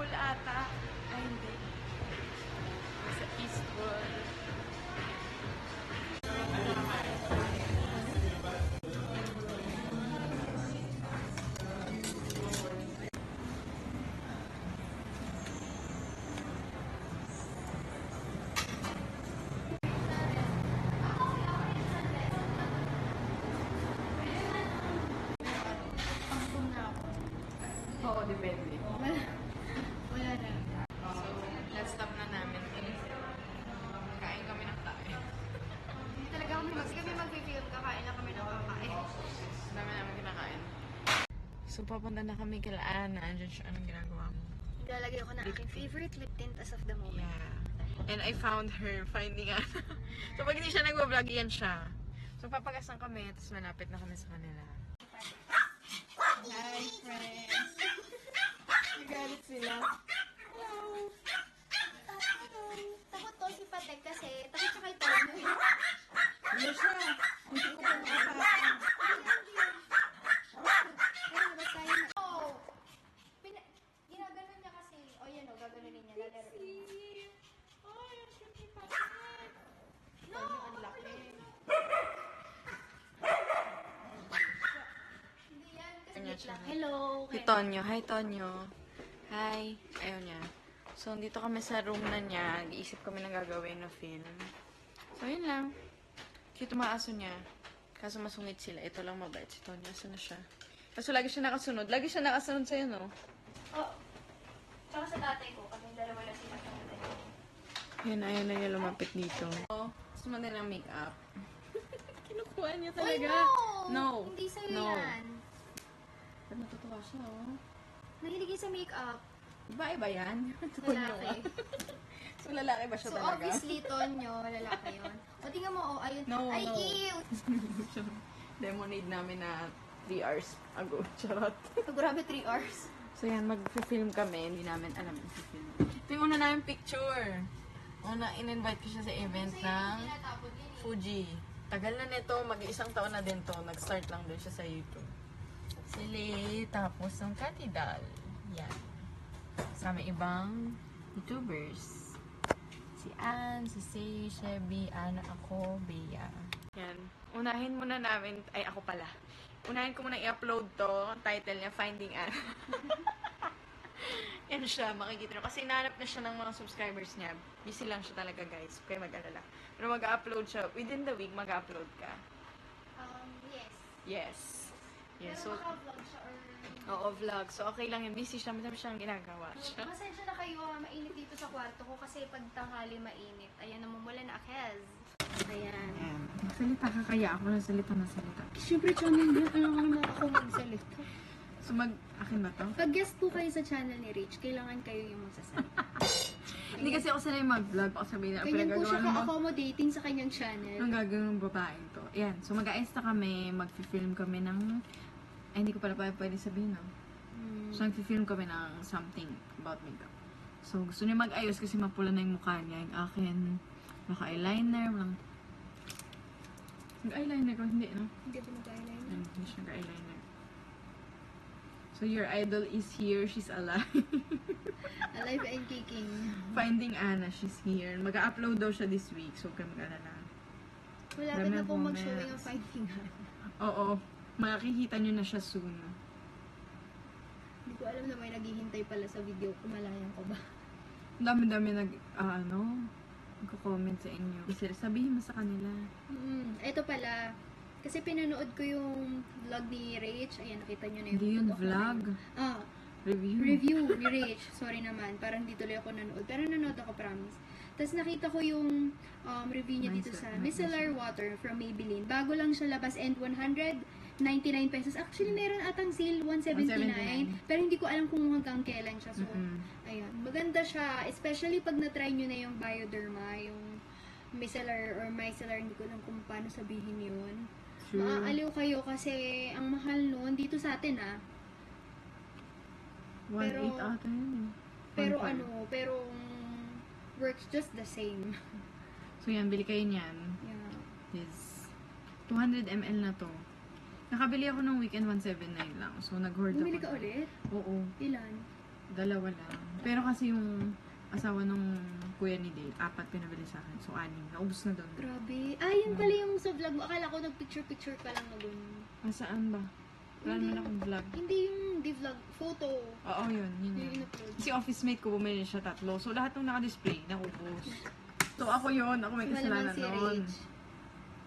Mall ata. Ay, hindi. Sa Eastwood. Oo, depende. Wala na. So, na-stop na namin. Kain kami ng kain. Hindi talaga kami mag-film, kakain na kami ng kakain. Dami namin kinakain. So, papunta na kami kila Ana. Andiyan siya. Anong ginagawa mo? Naglalagay ako ng aking favorite lip tint as of the moment. Yeah. And I found her finding Ana. So, pag hindi siya nag-vlog, yan siya. So, papagasan kami. Tapos malapit na kami sa kanila. Hi, friends! Nagalit sila. Hello! Takot to si Patek kasi takot siya kay Tono. Ano siya? Hindi ko pa nakapakan. Oh! Ginaganon niya kasi. O yan o, gaganunin niya. Lalaroin niya. Ay, ang cute ni Patrick. No! Ang laki. Hindi yan. Kasi Tingnan wait siya. lang. Hello! Si Tonyo. Hi, Tonyo. Hi. Ayaw niya. So, dito kami sa room na niya. Iisip kami ng gagawin na film. So, yun lang. Cute mga aso niya. Kaso masungit sila. Ito lang mabait si Tonyo. Asa na siya? Kaso lagi siya nakasunod. Lagi siya nakasunod sa'yo, no? Oh! Tsaka sa tatay ko. Kami dalawa lang sila sa tatay ko. Yan, ayaw na niya lumapit dito. Oh, gusto mo din ng makeup. Kinukuha niya talaga. Oy, No. Hindi sa'yo No. yan. Ba't natutuwa siya, oh? Nahilig yun sa makeup. Iba-iba yan. Lalaki. So, lalaki ba siya So, talaga? obviously, Tonyo, lalaki yun. O, tingnan mo, oh, ayun. No, Ay, no. ew! Lemonade namin na 3 hours ago. Charot. So, grabe, 3 hours. So, yan. Mag-film kami. Hindi namin alam i-film. Ito yung una namin picture. Una, in-invite ko siya sa event ng Fuji. Tagal na nito. Mag-iisang taon na din to. Nag-start lang din siya sa YouTube. Si Lay, tapos ng Katidal. Yan. Kasama ibang YouTubers. Si Ann, si Say, Chevy, Ana, ako, Bea. Yan. Unahin muna namin, ay ako pala. Unahin ko muna i-upload to. Ang title niya, Finding Ann. Yan siya, makikita nyo. Kasi nahanap na siya ng mga subscribers niya. Busy lang siya talaga, guys. Kaya mag-alala. Pero mag-upload siya. Within the week, mag-upload ka. Yes. Yes. Yes. Pero So, maka-vlog siya or... oo, vlog. So, okay lang yun. Busy siya. Madami siyang ginagawa. Pasensya na kayo, mainit dito sa kwarto ko kasi pag tanghali mainit. Ayan, namumula na akez. Ayan. Ayan. Salita ka kaya. Ako na salita na salita. Siyempre, channel niya. Alam ko naman ako magsalita. So, akin ba to? Pag guest po kayo sa channel ni Rich, kailangan kayo yung magsasalita. Hindi kasi ako sanay mag-vlog. Baka sabihin na, Ganyan po siya ng ka-accommodating sa kanyang channel. ang gagawin ng babaeng to. Ayan. So, mag-aayos na kami. Mag-film kami ng... Ay, hindi ko pala pwede sabihin, no? So, nag-film kami ng something about makeup. So, gusto niya mag-ayos kasi mapula na yung mukha niya. Yung akin, naka-eyeliner. Nag-eyeliner ko, hindi, no? Hindi po mag-eyeliner. Hindi siya nag-eyeliner. So, your idol is here. She's alive. Alive and kicking. Finding Anna, she's here. Mag-upload daw siya this week. So, huwag ka mag-alala. Malapit na Dami po ng mag-showing ang comments. Finding Anna. Oo. Makikita nyo na siya soon. Hindi ko alam na may naghihintay pala sa video ko. Malayan ko ba? Ang dami-dami nagko-comment sa inyo. Sir, sabihin mo sa kanila. Ito pala. Kasi pinanood ko yung vlog ni Rach. Ayan, nakita nyo na yung Hindi yun video ko. vlog. Review. Review ni Rach. Sorry naman. Parang di tuloy ako nanood. Pero nanood ako, promise. Tapos nakita ko yung review niya dito sa Micellar Water from Maybelline. Bago lang siya labas and 199 pesos. Actually, meron atang sale, 179. Pero hindi ko alam kung hanggang kailan siya. So, ayun. Maganda siya. Especially pag na-try nyo na yung Bioderma, yung Micellar or Micellar. Hindi ko alam kung paano sabihin yun. True. Maaaliw kayo kasi ang mahal noon dito sa atin 1.8 pero- ata yun. Pero 1.5. pero works just the same. So yan, bili kayo niyan. Yeah. Yes. 200 ml na to. Nakabili ako ng weekend 179 lang. So nag-hoard ako. Bumili ka ulit? Oo. Ilan? Dalawa lang. Pero kasi yung asawa nung kuya ni Dave, 4 pinabili sa akin. So, 6. Naubos na doon. Grabe. Ah, yun pala yung sa vlog mo. Akala ko nag-picture-picture ka lang na dun. Saan ba? Wala Hindi. naman akong vlog. Hindi yung di-vlog. Photo. Oo, yun. Yun. Yung in-upload. Kasi office mate ko, bumili siya 3. So, lahat ng naka-display, naubos. So, ako yun. Ako may Malaman kasalanan si noon. Rach.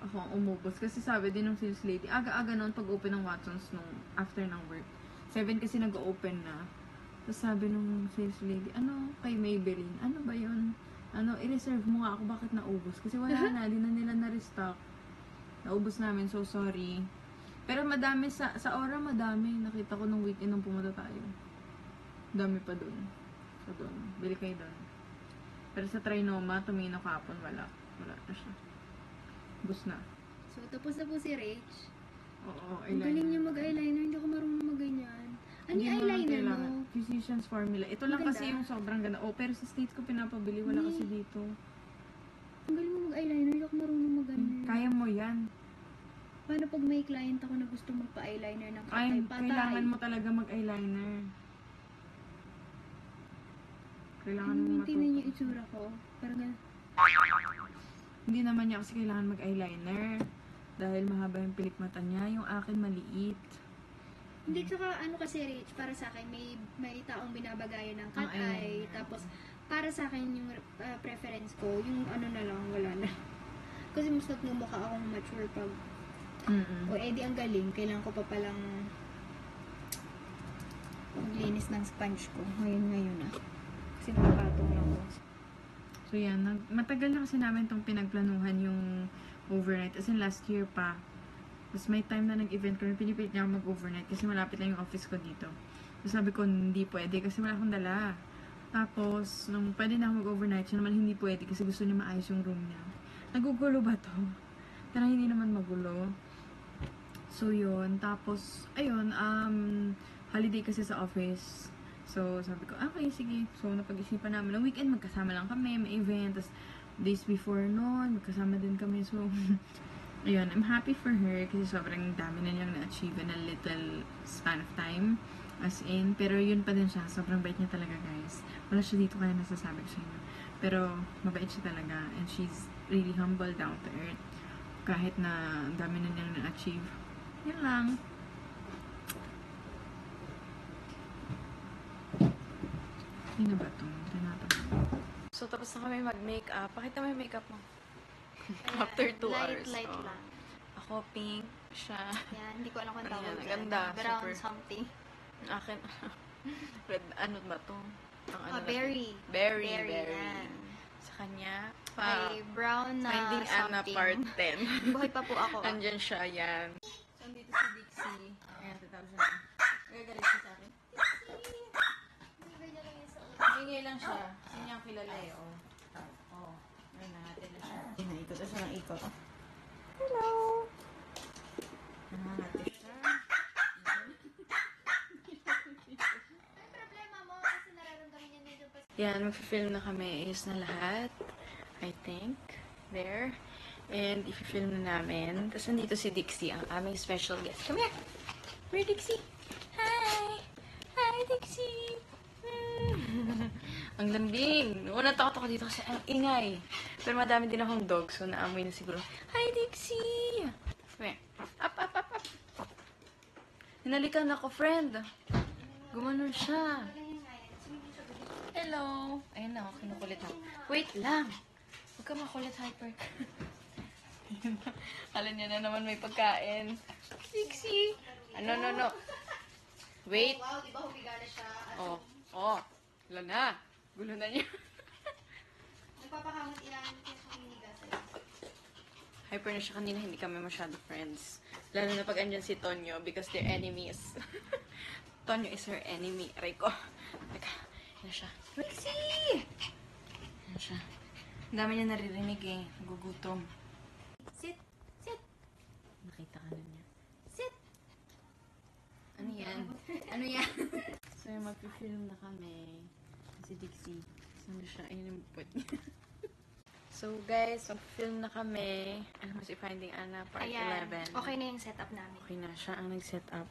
Ako ang umubos. Kasi sabi din ng sales lady, aga-aga noon pag-open ng Watsons nung after ng work. 7 kasi nag-open na. Tapos sabi nung sales lady, ano, kay Maybelline, ano ba yun? Ano, i-reserve mo nga ako, bakit naubos? Kasi wala na, di na nila na-restock. Naubos namin, so sorry. Pero madami, sa Aura madami. Nakita ko nung weekend nung pumunta tayo. Dami pa dun. So dun, bili kayo dun. Pero sa Trinoma, tumino kahapon, wala. Wala na siya. Bus na. So, tapos na po si Rach. Oo, Ang galing niya mag-eyeliner. Hindi ako marunong mag-ganyan. Ano yung eyeliner mo? Physician's Formula. Ito lang Maganda. kasi yung sobrang ganda. Oh, pero sa States ko pinapabili. Wala kasi dito. Ang galing mo mag-eyeliner. Hindi ako marunong mag-eyeliner. Kaya mo yan. Paano pag may client ako na gusto magpa-eyeliner ng Ay, patay? kailangan mo talaga mag-eyeliner. Kailangan Ano mo yung tingnan niyo matuto. itsura ko? Parang ganun. Hindi naman niya kasi kailangan mag-eyeliner. Dahil mahaba yung pilik mata niya. Yung akin maliit. Hindi, tsaka ano kasi Rich, para sa akin, may taong binabagayan ng cat Ang eye. Tapos, para sa akin, yung preference ko, yung ano na lang, wala na. Kasi mas nagmumukha akong mature pag, o edi ang galing, kailangan ko pa palang maglinis ng sponge ko. Ngayon na. Kasi nakapatong lang ko. So yan, matagal na kasi namin itong pinagplanuhan yung overnight. As in last year pa. Tapos may time na nag-event ko, pinipilit niya ako mag-overnight kasi malapit lang yung office ko dito. So sabi ko, hindi pwede kasi wala akong dala. Tapos, nung pwede na ako mag-overnight, siya naman hindi pwede kasi gusto niya maayos yung room niya. Nagugulo ba to? Pero hindi naman magulo. So yun, tapos, ayun, holiday kasi sa office. So, sabi ko, okay, sige. So, napag-isipan namin. Na weekend, magkasama lang kami, may event. Tapos, days before noon, magkasama din kami. So, ayun, I'm happy for her kasi sobrang dami na niyang na-achieve in a little span of time. As in, pero yun pa din siya. Sobrang bait niya talaga, guys. Wala siya dito kaya nasasabi ko sa inyo. Pero, mabait siya talaga. And she's really humble, down to earth. Kahit na ang dami na niyang na-achieve. Yun lang. Hindi na ba ito? So, tapos na kami mag-makeup. Pakita mo yung makeup mo. After 2 hours. Light Oh. lang. Ako, pink. Siya. Yan, hindi ko alam kung Ayan, tawag dyan. ganda, Brown super. something. Ang akin, red, ano ba to? Ang ano na to? Berry. Berry. Yan. Sa kanya, Ay, brown na Finding Anna something. Part 10. Buhay pa po ako. Andyan siya, yan. So, andito si Dixie. Ayan, tatawag siya. Gagalit siya sa akin. Hingi lang siya. Kasi niya ang kilala eh, oh. Oh, ayun na, natin na siya. Ikot na siya ng ikot. Hello! Nangangati siya. problema mo kasi nararamdaman niya medyo pa. Yan, mag-film na kami. Ayos na lahat. I think. There. And i-film na namin. Tapos nandito si Dixie, ang aming special guest. Come here! Where, Dixie? Hi! Hi, Dixie! Ang lambing. Una takot ako dito kasi ang ingay. Pero madami din akong dog, so naamoy na siguro. Hi, Dixie! Come here. Up, up, up, up. Hinalikan ako, friend. Gumanon siya. Hello. Ayun na, kinukulit ako. Wait lang. Huwag ka makulit, Hyper. Alam niya na naman may pagkain. Dixie! No, no, no. Wait. Wow, di ba humiga na siya? Oh, oh. Wala na. Gulo na niya. Nagpapakamot ilan kasi humiga sa'yo. Hyper na siya kanina, hindi kami masyado friends. Lalo na pag andyan si Tonyo because they're enemies. Tonyo is her enemy. Aray ko. Teka, yan siya. Rexy! Yan siya. Ang dami niya naririnig eh. Nagugutom. Sit! Sit! Nakita ka na niya. Sit! Ano yan? Ano yan? So, mag-film na kami. Si Dixie. Saan siya? Ayun yung puwet niya. So, guys, mag-film na kami. Ano mo si Finding Anna, part 11. Okay na yung setup namin. Okay na, siya ang nag-set up.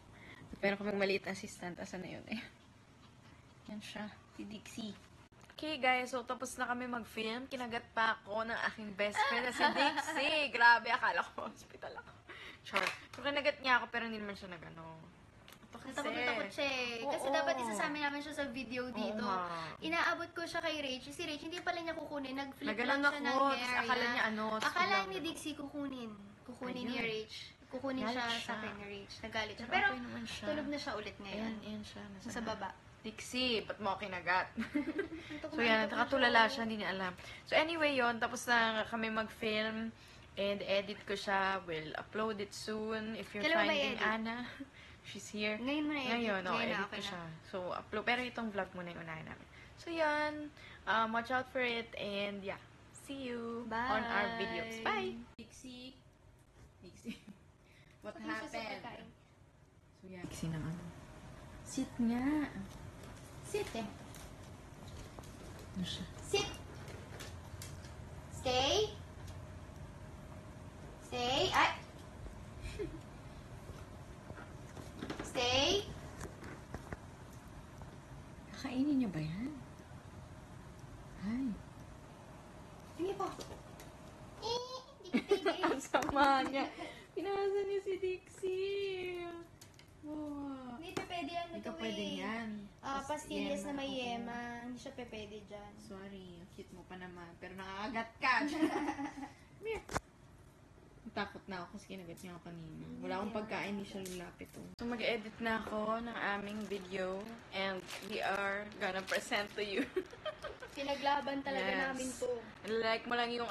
Pero kaming maliit na assistant, asan na yun eh? Yan siya. Si Dixie. Okay guys, so tapos na kami mag-film. Kinagat pa ako ng aking best friend na si Dixie. Grabe, akala ko hospital ako. Char. So kinagat niya ako pero hindi naman siya nag-ano. Ito kasi. Natakot siya eh. Kasi Oo. dapat isasama namin siya sa video dito. nga. Inaabot ko siya kay Rach. Si Rach, hindi pala niya kukunin. Nag-flip Nagalan lang siya ng ako, hair. tapos akala niya ano, Akala silang- ni Dixie kukunin. Kukunin ni Ayun. Rach. Kukunin Galit siya siya. sa akin ni Rach. Nagalit siya. Pero Pero okay naman siya. tulog na siya ulit ngayon. Ayan siya. Nasa baba. Dixie, ba't mo ako kinagat? Antok So na yan, antok na nakatulala siya, hindi niya alam. So anyway yon, tapos na kami mag-film and edit ko siya. We'll upload it soon. If you're Kailan ba finding i-edit? Anna, she's here. Ngayon mo na-edit. Ngayon, Ngayon na, edit okay ko na. siya. So upload, pero itong vlog muna yung unahin namin. So yan, watch out for it and yeah, see you Bye. on our videos. Bye! Dixie. What Pati siya sa happened? pagkain. So yan, Dixie na ano. Sit nga. Sit eh. Ano siya? Sit. Stay. Stay. Ay. Stay. Kakainin niya ba yan? Ay. Sige po. Hindi ko pwede. Ang sama niya. Pinasa niya si Dixie. Wow. Hindi pa pwede yan. Hindi ka pwede yan. Pastillas na may Oo. yema. Hindi siya pa pwede dyan. Sorry, ang cute mo pa naman. Pero nakakagat ka. Come here. Takot na ako kasi kinagat niya ako kanina. Wala akong pagkain, hindi siya lulapit. Oh. So mag-edit na ako ng aming video and we are gonna present to you. Pinaglaban talaga Yes. namin to. Like mo lang yung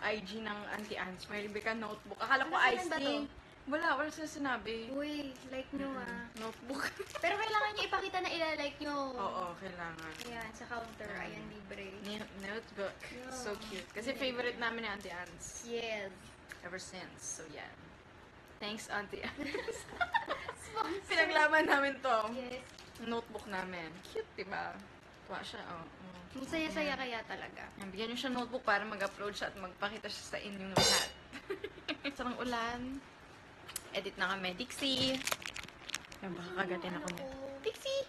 IG ng Auntie Ans. May Rebecca notebook. Akala ko Nasaan ba icing. Wala siya sinabi. Uy, like nyo ah. Notebook. Pero kailangan nyo ipakita na ilalike nyo. Oo, kailangan. Ayan, sa counter. Ayan, libre. Notebook. Yeah. So cute. Kasi favorite namin ni Auntie Ans. Yes. Ever since. So, yeah. Thanks, Auntie Ans. Pinaglaban namin to. Yes. Notebook namin. Cute, diba? Tuwa siya, oh. Masaya-saya kaya talaga. Bigyan niyo siya notebook para mag-upload siya at magpakita siya sa inyong lahat. Sarang ulan. Edit na kami. Dixie! Yan, baka kagatin ako niya. Dixie!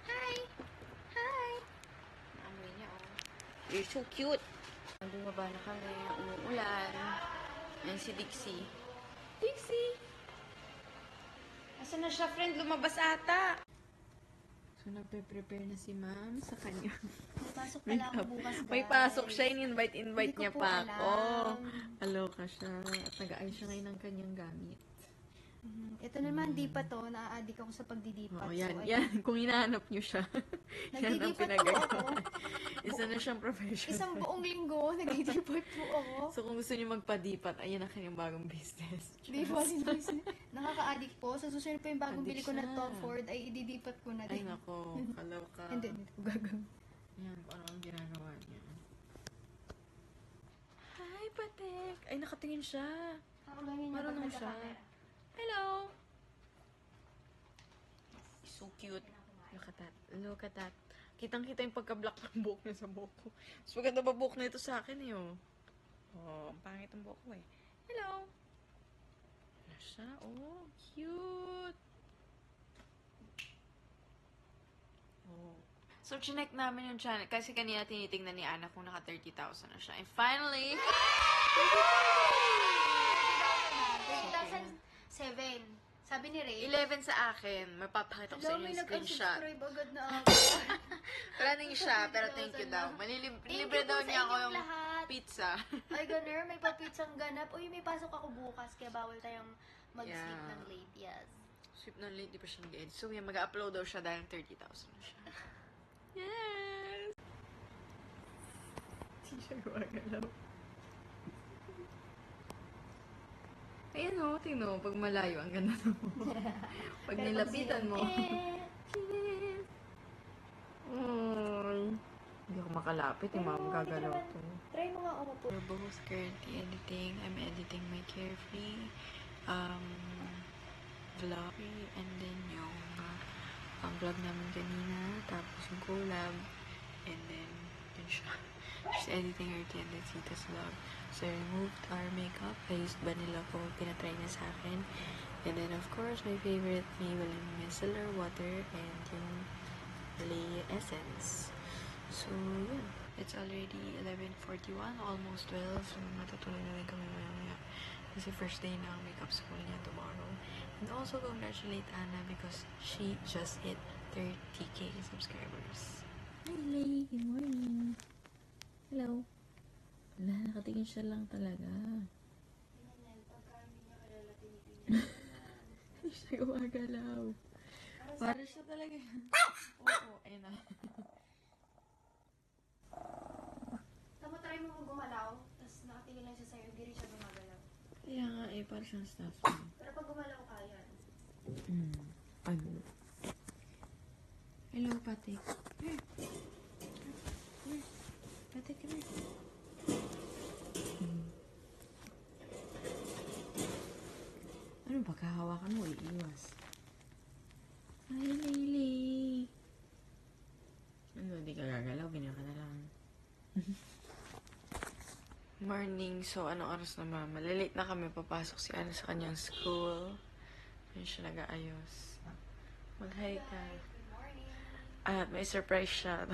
Hi! Hi! Naamoy niya, oh. You're so cute! Bumaba na kami. Umuulan. Yan si Dixie. Dixie! Asan na siya, friend? Lumabas ata! So, nagpe-prepare na si ma'am sa kanya. May pasok pala ako bukas, guys. May pasok siya, in-invite Hindi ko niya po pa alam. ako. Aloka siya. At nag-aayos siya ngayon ng kanyang gamit. Ito naman, di pa to. Naa-addict ako sa pagdidipat. Oo, yan. So, Yan. Kung hinahanap niyo siya. Yan ang Nagdidipat po pinagagawa. ako. Isa na siyang professional. Isang buong linggo, nagdidipat po ako. So, kung gusto niyo magpadipat, ayan ang kanyang bagong business. Di ba? Nakaka-addict po. Sa susunod pa yung bagong bili ko na Addict siya. Tom Ford, ay ididipat ko na Ay, din. nako. Kaloka. Hindi ko gagawin. Yan, kung ano ang ginagawa niya. Hi, Patek! Ay, nakatingin siya. Marunong siya. Hello! So cute. Look at that. Look at that. Kitang-kita yung pagka-black ng buhok niya sa buhok ko. Mas maganda ba buhok na ito sa akin eh, oh. Oh, ang pangit ang buhok ko eh. Hello! Ano siya? Oh, cute! Oh. So, chinek namin yung channel. Kasi kanina tinitingnan ni Anna kung naka 30,000 na siya. And finally, 2007. Sabi ni Ray. 11 sa akin. Mapapakita ko sa Alam, inyo may yung screenshot. nag-unsubscribe agad na ako. Running siya, pero thank you daw. Libre you daw po sa niya ako inyong yung lahat. pizza. Ay, ganer, may papitsang ganap. Uy, may pasok ako bukas, kaya bawal tayong mag-sleep Yeah. ng late. Yes. Sweep na late, di pa siya nag-edit. So, yan, mag-upload daw siya dahil 30,000 na siya. Yes! Hindi siya gumagalaw. Ayan o, tingnan mo, pag malayo, ang ganda mo. Pag nilapitan mo. Ay, hindi ako makalapit, yung mga magagalaw to. Try mo nga umupo. We're both currently editing. I'm editing my Carefree vlog. And then yung vlog namin kanina. Tapos yung collab. And then, yun siya. She's editing her Tienda Tita's vlog. So, I removed our makeup. I used Vanilla ko. Pinatry niya sa akin. And then, of course, my favorite Maybelline micellar water. And yung Lay Essence. So, yun. It's already 11:41, almost 12. So, matutulog na rin kami maya-maya. Kasi first day na ang makeup school niya tomorrow. And also, congratulate Anna because she just hit 30k subscribers. Hi, Lay. Good morning. Hello. Wala, nakatingin siya lang talaga. Hindi siya gumagalaw. Para siya talaga. Oo, ayun na. Tapos try mo gumalaw, tapos nakatingin lang siya sa'yo, hindi rin siya gumagalaw. Kaya nga eh, para siyang staff. Pero pag gumalaw ka, yan. Ano? Hello, Patik. Here. Patik, come here. Ano ba, kahawakan mo, iiwas. Hi, Laylee. Ano, di ka gagalaw, ganyan ka na lang. Morning, so anong oras na ba? Malilate na kami, papasok si Anna sa kanyang school. Yun siya nag-aayos. Mag-hi ka. At may surprise siya.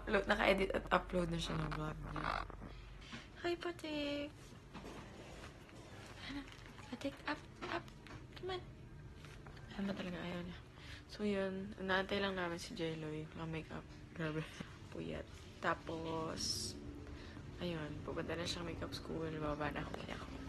Naka-edit at upload na siya ng vlog niya. Hi, Patik! Hana, Patik, up, up! Come on! Hana talaga, ayaw niya. So yun, naantay lang namin si J-Loy. Naka-makeup. Grabe. Puyat. Tapos, ayun, pupunta na siya makeup school. Bababa na ako. Kaya ako.